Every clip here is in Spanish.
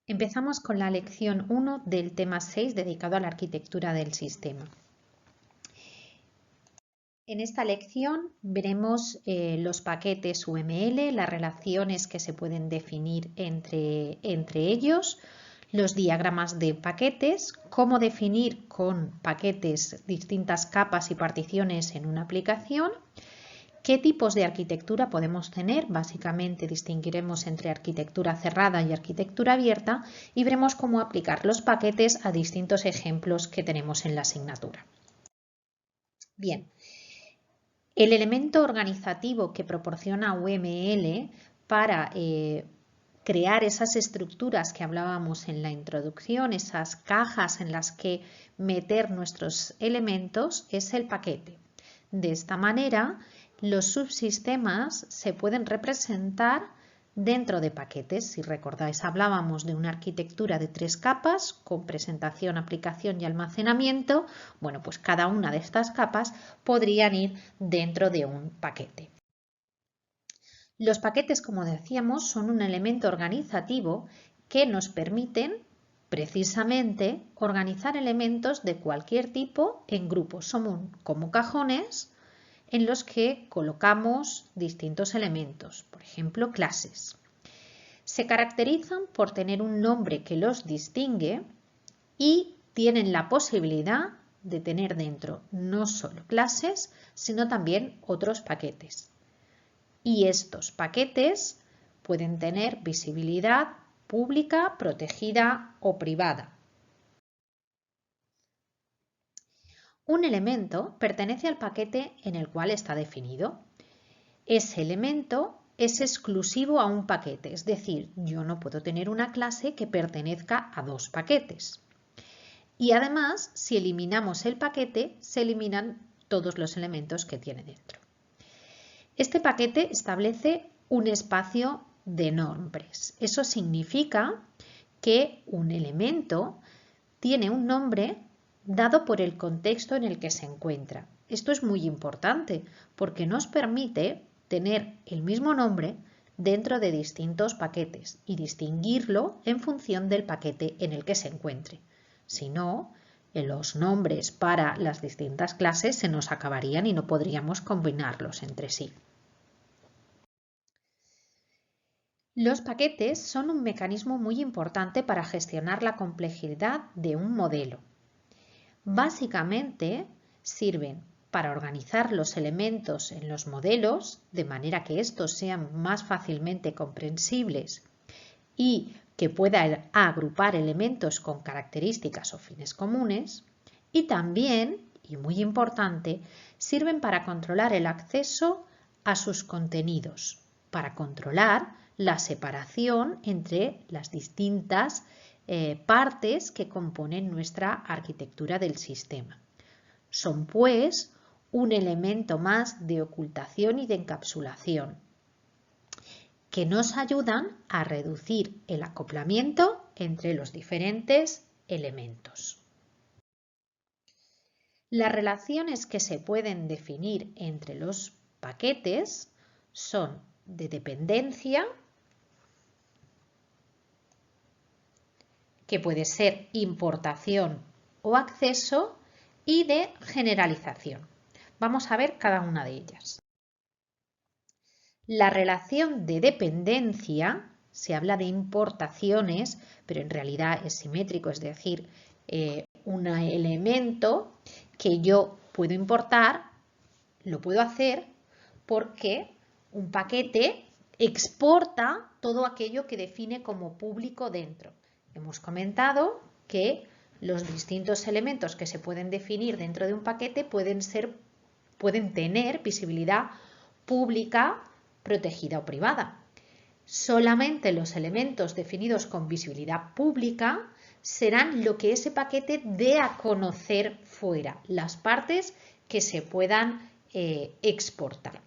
Empezamos con la lección 1 del tema 6 dedicado a la arquitectura del sistema. En esta lección veremos los paquetes UML, las relaciones que se pueden definir entre ellos, los diagramas de paquetes, cómo definir con paquetes distintas capas y particiones en una aplicación, qué tipos de arquitectura podemos tener. Básicamente distinguiremos entre arquitectura cerrada y arquitectura abierta y veremos cómo aplicar los paquetes a distintos ejemplos que tenemos en la asignatura. Bien. El elemento organizativo que proporciona UML para crear esas estructuras que hablábamos en la introducción, esas cajas en las que meter nuestros elementos, es el paquete. De esta manera, los subsistemas se pueden representar dentro de paquetes. Si recordáis, hablábamos de una arquitectura de 3 capas con presentación, aplicación y almacenamiento. Bueno, pues cada una de estas capas podrían ir dentro de un paquete. Los paquetes, como decíamos, son un elemento organizativo que nos permiten precisamente organizar elementos de cualquier tipo en grupos. Son como cajones en los que colocamos distintos elementos, por ejemplo, clases. Se caracterizan por tener un nombre que los distingue y tienen la posibilidad de tener dentro no solo clases, sino también otros paquetes. Y estos paquetes pueden tener visibilidad pública, protegida o privada. Un elemento pertenece al paquete en el cual está definido. Ese elemento es exclusivo a un paquete, es decir, yo no puedo tener una clase que pertenezca a 2 paquetes. Y además, si eliminamos el paquete, se eliminan todos los elementos que tiene dentro. Este paquete establece un espacio de nombres. Eso significa que un elemento tiene un nombre dado por el contexto en el que se encuentra. Esto es muy importante porque nos permite tener el mismo nombre dentro de distintos paquetes y distinguirlo en función del paquete en el que se encuentre. Si no, los nombres para las distintas clases se nos acabarían y no podríamos combinarlos entre sí. Los paquetes son un mecanismo muy importante para gestionar la complejidad de un modelo. Básicamente sirven para organizar los elementos en los modelos de manera que estos sean más fácilmente comprensibles y que puedan agrupar elementos con características o fines comunes, y también, y muy importante, sirven para controlar el acceso a sus contenidos, para controlar la separación entre las distintas partes que componen nuestra arquitectura del sistema. Son, pues, un elemento más de ocultación y de encapsulación que nos ayudan a reducir el acoplamiento entre los diferentes elementos. Las relaciones que se pueden definir entre los paquetes son de dependencia, que puede ser importación o acceso, y de generalización. Vamos a ver cada una de ellas. La relación de dependencia, se habla de importaciones, pero en realidad es simétrico, es decir, un elemento que yo puedo importar, lo puedo hacer porque un paquete exporta todo aquello que define como público dentro. Hemos comentado que los distintos elementos que se pueden definir dentro de un paquete pueden tener visibilidad pública, protegida o privada. Solamente los elementos definidos con visibilidad pública serán lo que ese paquete dé a conocer fuera, las partes que se puedan exportar.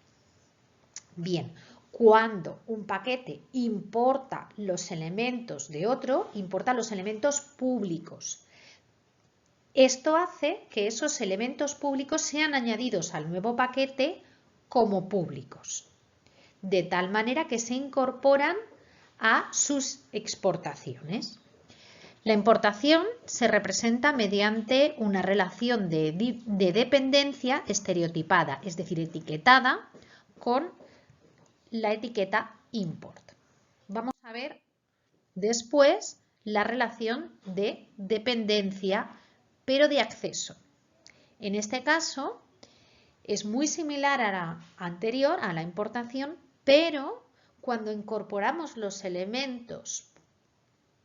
Bien, cuando un paquete importa los elementos de otro, importa los elementos públicos. Esto hace que esos elementos públicos sean añadidos al nuevo paquete como públicos, de tal manera que se incorporan a sus exportaciones. La importación se representa mediante una relación de dependencia estereotipada, es decir, etiquetada con la etiqueta import. Vamos a ver después la relación de dependencia, pero de acceso. En este caso es muy similar a la anterior, a la importación, pero cuando incorporamos los elementos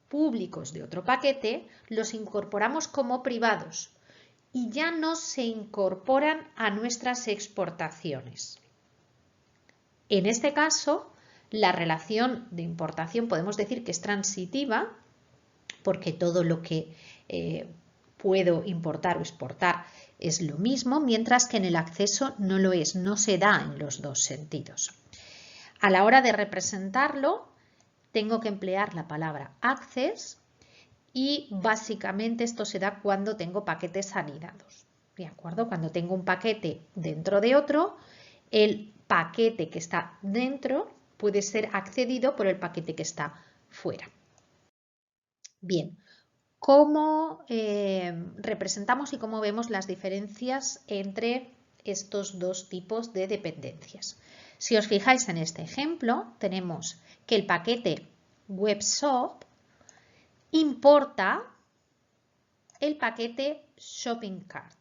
públicos de otro paquete, los incorporamos como privados y ya no se incorporan a nuestras exportaciones. En este caso, la relación de importación podemos decir que es transitiva, porque todo lo que puedo importar o exportar es lo mismo, mientras que en el acceso no lo es, no se da en los dos sentidos. A la hora de representarlo, tengo que emplear la palabra access y básicamente esto se da cuando tengo paquetes anidados. ¿De acuerdo? Cuando tengo un paquete dentro de otro, el paquete que está dentro puede ser accedido por el paquete que está fuera. Bien, ¿cómo representamos y cómo vemos las diferencias entre estos dos tipos de dependencias? Si os fijáis en este ejemplo, tenemos que el paquete WebShop importa el paquete Shopping Cart.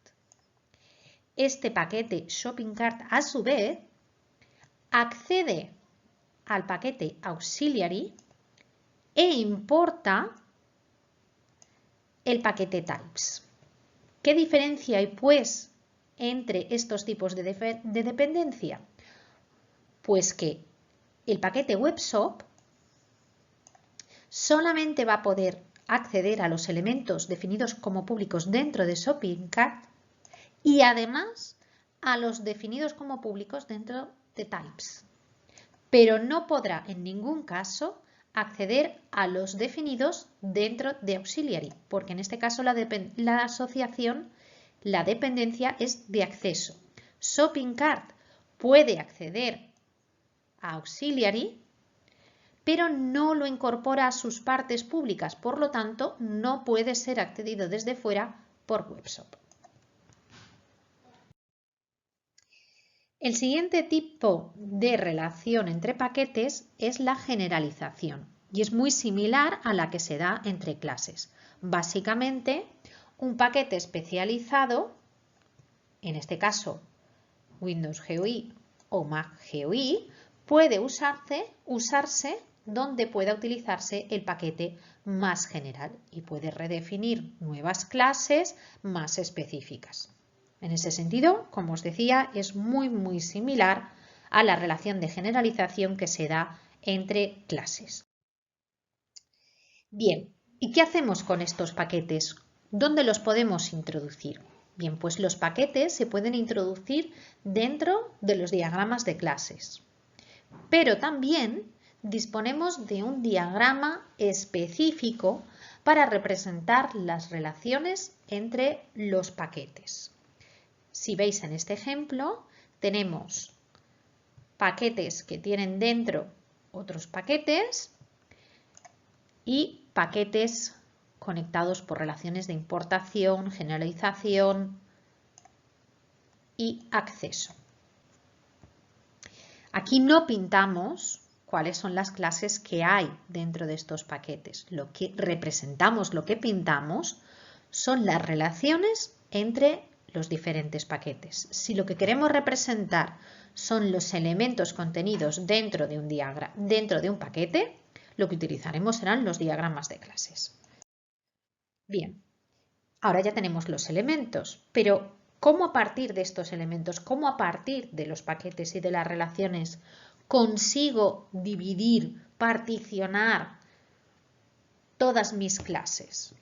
Este paquete Shopping Cart, a su vez, accede al paquete Auxiliary e importa el paquete Types. ¿Qué diferencia hay, pues, entre estos tipos de dependencia? Pues que el paquete WebShop solamente va a poder acceder a los elementos definidos como públicos dentro de Shopping Cart y además a los definidos como públicos dentro de Types. Pero no podrá en ningún caso acceder a los definidos dentro de Auxiliary, porque en este caso la asociación, la dependencia es de acceso. Shopping Cart puede acceder a Auxiliary, pero no lo incorpora a sus partes públicas, por lo tanto no puede ser accedido desde fuera por WebShop. El siguiente tipo de relación entre paquetes es la generalización y es muy similar a la que se da entre clases. Básicamente, un paquete especializado, en este caso Windows GUI o Mac GUI, puede usarse donde pueda utilizarse el paquete más general y puede redefinir nuevas clases más específicas. En ese sentido, como os decía, es muy similar a la relación de generalización que se da entre clases. Bien, ¿y qué hacemos con estos paquetes? ¿Dónde los podemos introducir? Bien, pues los paquetes se pueden introducir dentro de los diagramas de clases, pero también disponemos de un diagrama específico para representar las relaciones entre los paquetes. Si veis en este ejemplo, tenemos paquetes que tienen dentro otros paquetes y paquetes conectados por relaciones de importación, generalización y acceso. Aquí no pintamos cuáles son las clases que hay dentro de estos paquetes. Lo que representamos, lo que pintamos, son las relaciones entre los diferentes paquetes. Si lo que queremos representar son los elementos contenidos dentro de un paquete, lo que utilizaremos serán los diagramas de clases. Bien, ahora ya tenemos los elementos, pero ¿cómo a partir de estos elementos, cómo a partir de los paquetes y de las relaciones consigo dividir, particionar todas mis clases?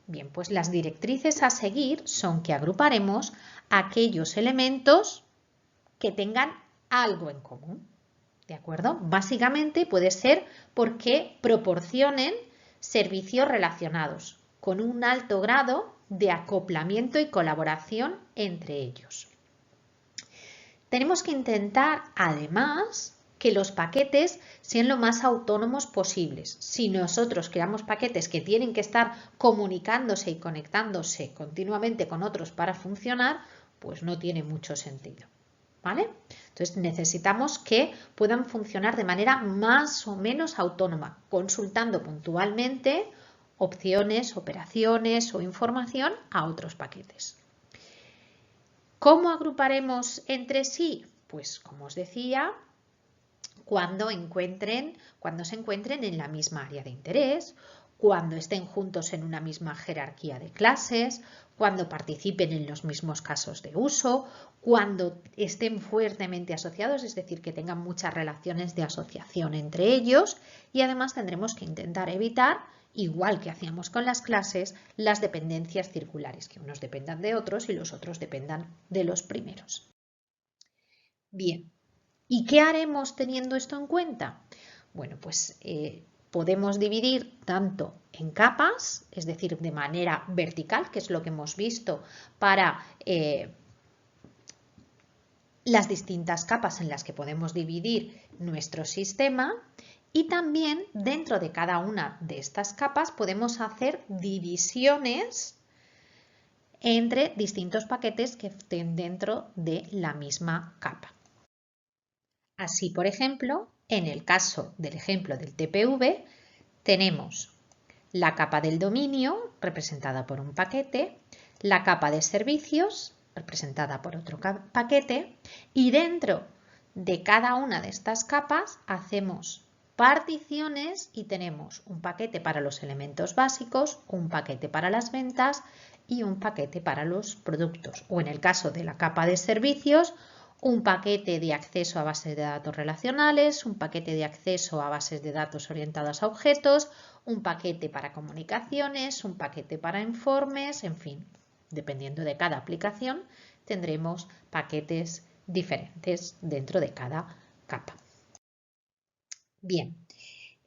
Bien, pues las directrices a seguir son que agruparemos aquellos elementos que tengan algo en común. ¿De acuerdo? Básicamente puede ser porque proporcionen servicios relacionados con un alto grado de acoplamiento y colaboración entre ellos. Tenemos que intentar, además, que los paquetes sean lo más autónomos posibles. Si nosotros creamos paquetes que tienen que estar comunicándose y conectándose continuamente con otros para funcionar, pues no tiene mucho sentido, ¿vale? Entonces necesitamos que puedan funcionar de manera más o menos autónoma, consultando puntualmente opciones, operaciones o información a otros paquetes. ¿Cómo agruparemos entre sí? Pues como os decía, cuando se encuentren en la misma área de interés, cuando estén juntos en una misma jerarquía de clases, cuando participen en los mismos casos de uso, cuando estén fuertemente asociados, es decir, que tengan muchas relaciones de asociación entre ellos, y además tendremos que intentar evitar, igual que hacíamos con las clases, las dependencias circulares, que unos dependan de otros y los otros dependan de los primeros. Bien. ¿Y qué haremos teniendo esto en cuenta? Bueno, pues podemos dividir tanto en capas, es decir, de manera vertical, que es lo que hemos visto para las distintas capas en las que podemos dividir nuestro sistema, y también dentro de cada una de estas capas podemos hacer divisiones entre distintos paquetes que estén dentro de la misma capa. Así, por ejemplo, en el caso del ejemplo del TPV, tenemos la capa del dominio, representada por un paquete, la capa de servicios, representada por otro paquete, y dentro de cada una de estas capas hacemos particiones y tenemos un paquete para los elementos básicos, un paquete para las ventas y un paquete para los productos. O en el caso de la capa de servicios, un paquete de acceso a bases de datos relacionales, un paquete de acceso a bases de datos orientadas a objetos, un paquete para comunicaciones, un paquete para informes, en fin, dependiendo de cada aplicación, tendremos paquetes diferentes dentro de cada capa. Bien,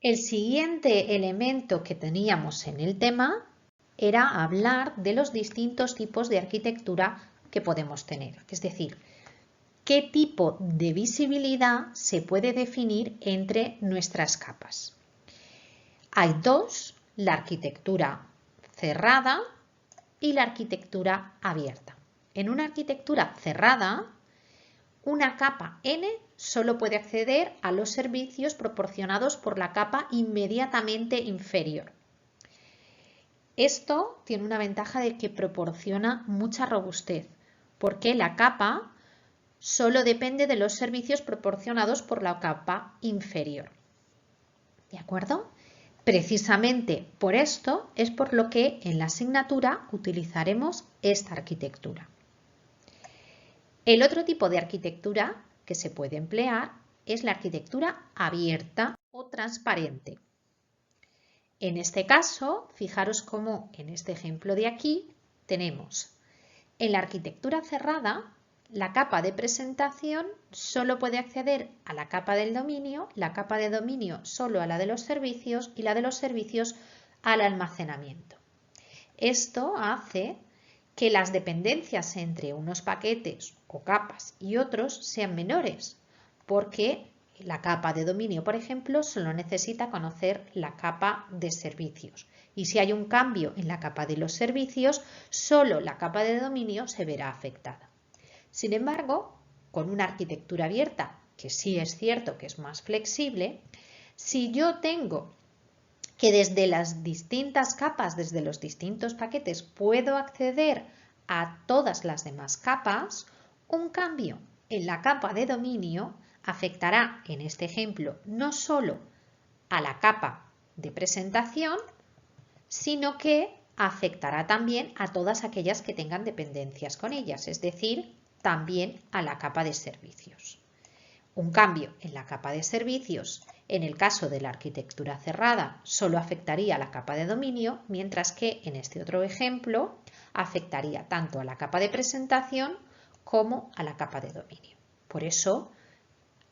el siguiente elemento que teníamos en el tema era hablar de los distintos tipos de arquitectura que podemos tener, es decir, ¿qué tipo de visibilidad se puede definir entre nuestras capas? Hay dos, la arquitectura cerrada y la arquitectura abierta. En una arquitectura cerrada, una capa N solo puede acceder a los servicios proporcionados por la capa inmediatamente inferior. Esto tiene una ventaja de que proporciona mucha robustez, porque la capa solo depende de los servicios proporcionados por la capa inferior. ¿De acuerdo? Precisamente por esto es por lo que en la asignatura utilizaremos esta arquitectura. El otro tipo de arquitectura que se puede emplear es la arquitectura abierta o transparente. En este caso, fijaros cómo en este ejemplo de aquí tenemos en la arquitectura cerrada la capa de presentación solo puede acceder a la capa del dominio, la capa de dominio solo a la de los servicios y la de los servicios al almacenamiento. Esto hace que las dependencias entre unos paquetes o capas y otros sean menores, porque la capa de dominio, por ejemplo, solo necesita conocer la capa de servicios. Y si hay un cambio en la capa de los servicios, solo la capa de dominio se verá afectada. Sin embargo, con una arquitectura abierta, que sí es cierto que es más flexible, si yo tengo que desde las distintas capas, desde los distintos paquetes, puedo acceder a todas las demás capas, un cambio en la capa de dominio afectará, en este ejemplo, no solo a la capa de presentación, sino que afectará también a todas aquellas que tengan dependencias con ellas, es decir, también a la capa de servicios. Un cambio en la capa de servicios, en el caso de la arquitectura cerrada, solo afectaría a la capa de dominio, mientras que en este otro ejemplo afectaría tanto a la capa de presentación como a la capa de dominio. Por eso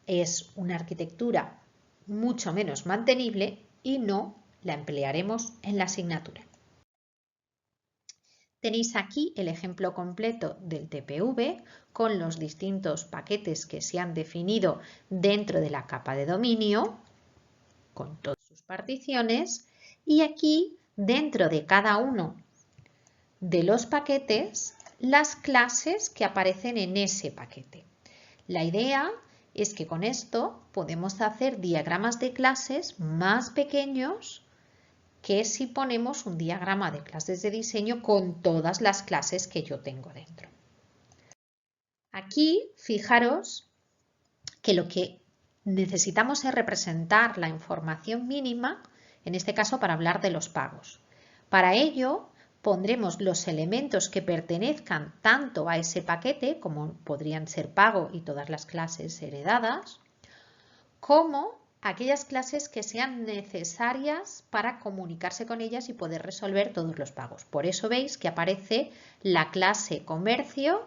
es una arquitectura mucho menos mantenible y no la emplearemos en la asignatura. Tenéis aquí el ejemplo completo del TPV con los distintos paquetes que se han definido dentro de la capa de dominio, con todas sus particiones, y aquí dentro de cada uno de los paquetes las clases que aparecen en ese paquete. La idea es que con esto podemos hacer diagramas de clases más pequeños que si ponemos un diagrama de clases de diseño con todas las clases que yo tengo dentro. Aquí, fijaros que lo que necesitamos es representar la información mínima, en este caso para hablar de los pagos. Para ello, pondremos los elementos que pertenezcan tanto a ese paquete, como podrían ser pago y todas las clases heredadas, como aquellas clases que sean necesarias para comunicarse con ellas y poder resolver todos los pagos. Por eso veis que aparece la clase comercio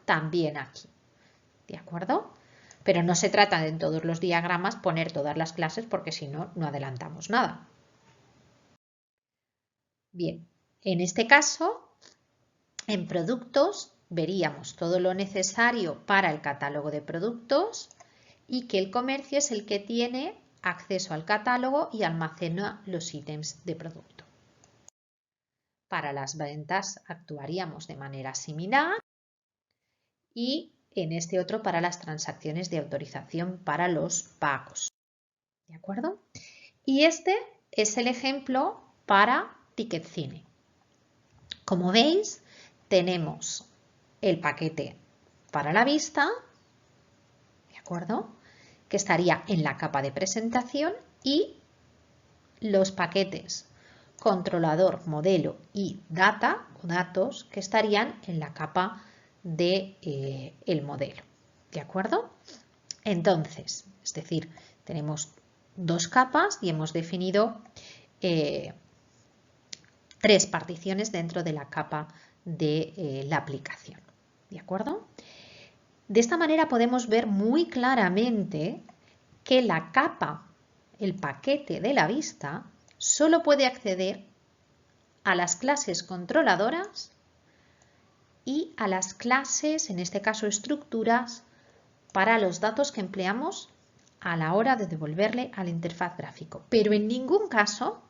también aquí. ¿De acuerdo? Pero no se trata de en todos los diagramas poner todas las clases porque si no, no adelantamos nada. Bien, en este caso, en productos veríamos todo lo necesario para el catálogo de productos y que el comercio es el que tiene acceso al catálogo y almacena los ítems de producto. Para las ventas actuaríamos de manera similar y en este otro para las transacciones de autorización para los pagos. ¿De acuerdo? Y este es el ejemplo para Ticket Cine. Como veis, tenemos el paquete para la vista, ¿de acuerdo?, que estaría en la capa de presentación, y los paquetes controlador, modelo y data o datos que estarían en la capa de el modelo. ¿De acuerdo? Entonces, es decir, tenemos dos capas y hemos definido tres particiones dentro de la capa de la aplicación. ¿De acuerdo? De esta manera podemos ver muy claramente que la capa, el paquete de la vista, solo puede acceder a las clases controladoras y a las clases, en este caso estructuras, para los datos que empleamos a la hora de devolverle a la interfaz gráfico. Pero en ningún caso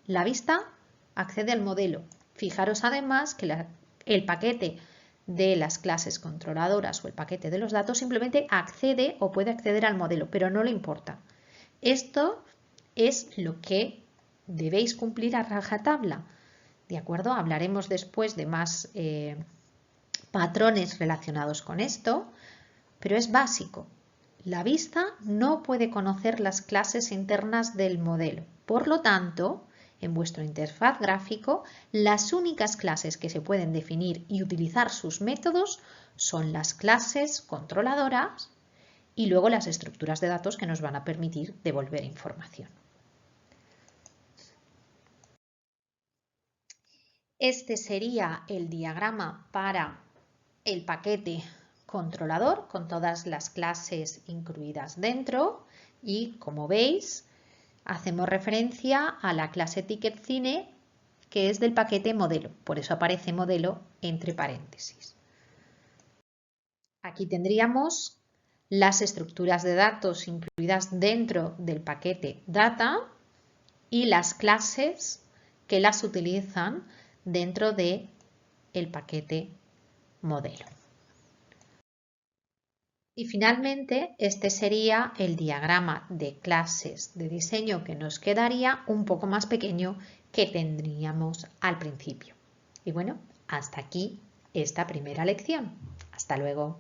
la vista accede al modelo. Fijaros además que el paquete de las clases controladoras o el paquete de los datos simplemente accede o puede acceder al modelo, pero no le importa. Esto es lo que debéis cumplir a rajatabla. ¿De acuerdo? Hablaremos después de más patrones relacionados con esto, pero es básico. La vista no puede conocer las clases internas del modelo. Por lo tanto, en vuestro interfaz gráfico, las únicas clases que se pueden definir y utilizar sus métodos son las clases controladoras y luego las estructuras de datos que nos van a permitir devolver información. Este sería el diagrama para el paquete controlador con todas las clases incluidas dentro y, como veis, hacemos referencia a la clase Ticket Cine, que es del paquete modelo, por eso aparece modelo entre paréntesis. Aquí tendríamos las estructuras de datos incluidas dentro del paquete data y las clases que las utilizan dentro del paquete modelo. Y finalmente, este sería el diagrama de clases de diseño que nos quedaría un poco más pequeño que tendríamos al principio. Y bueno, hasta aquí esta primera lección. Hasta luego.